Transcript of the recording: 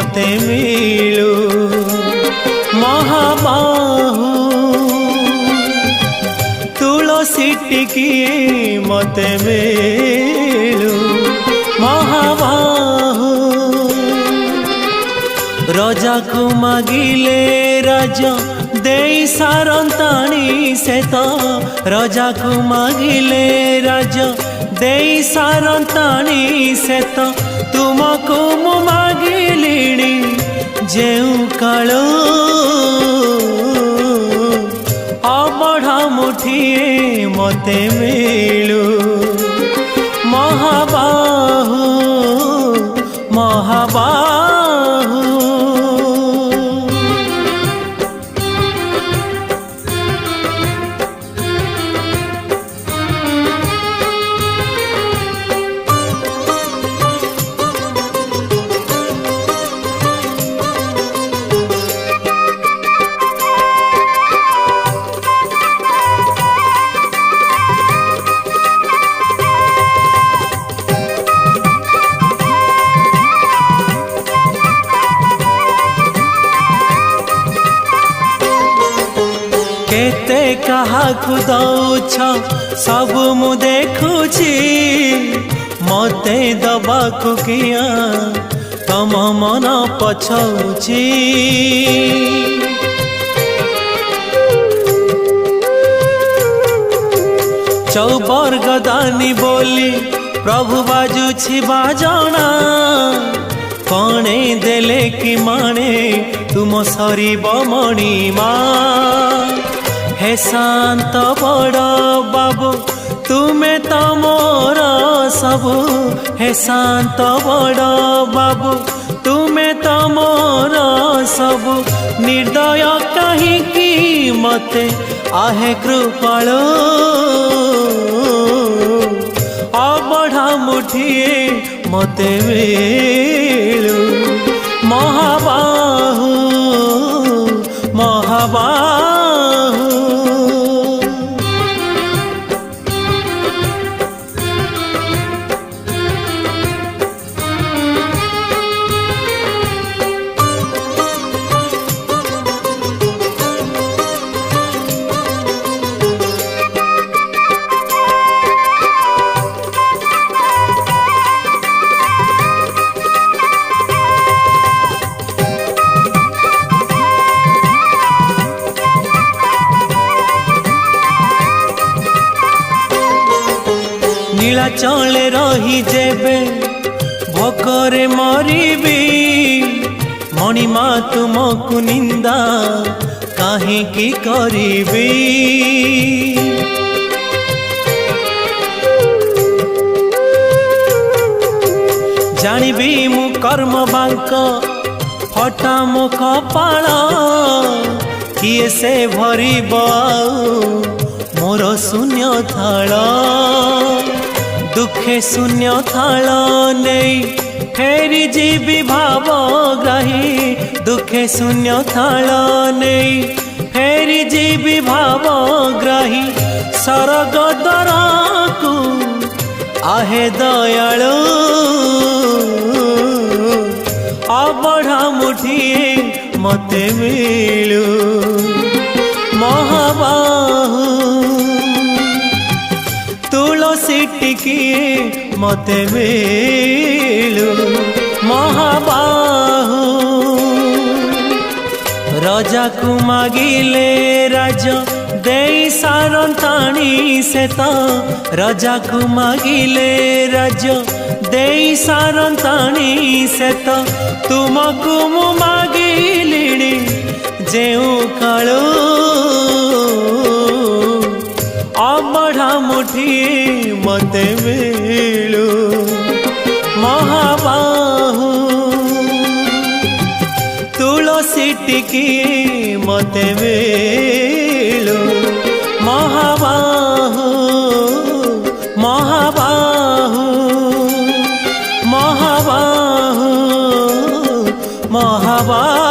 मते मिलू महाबाहु तुलसी टिकिए मते मिलू महाबाहु राजा को मागिले राजा दे सारंताणी से तो राजा को मागिले राजा दे सारंताणी से तो तुमको मु मागिलिणी जेउ कालो अबढ़ा मुठिए मते मिलू महाबाहु महाबाहु केते काहाकु दौछ सब मु देखुची मते दबाकु किया तम मन पछौची चौबर गदानी बोली प्रभु बाजुछि बाजना कणे देले कि माने तुम सरीब मणिमा हे शांत बड़ बाबू तुम्हें तो मोर सबू हे शांत बड़ बाबू तुम्हें तो मोर सबू निर्दय कहीं मते आहे कृपाल अबढ़ा मुठिए मते मिलू महाबाहु महाबाहु नीलाचले रही जेबे भोकरे मरीबी मणिमा तुमको निंदा काहे की करीबी जानिबी मु कर्म बांक फटा मो कपाल किए से भरीब मोर शून्य थाल दुखे शून्य थाल नहीं फेरी जीवी भावग्राही दुखे शून्य थाल नहीं फेरी जीवी भावग्राही सरग दरकू आहे दयालु अबढ़ा मुठिए मते मिलू महाबाहु तुलसी टिकिए मते मिलू महाबाहु राजा को मागिले राजा दे सारंताणी से तो राजा को मागिले राजा दे सारंताणी से तो तुमको मु मागिलिणी जेउ कालो अबढ़ा मुठिए मते मिलू महाबाहु तुलसी टिकिए मते मिलू महाबाहु महाबाहु महाबाहु महाबाहु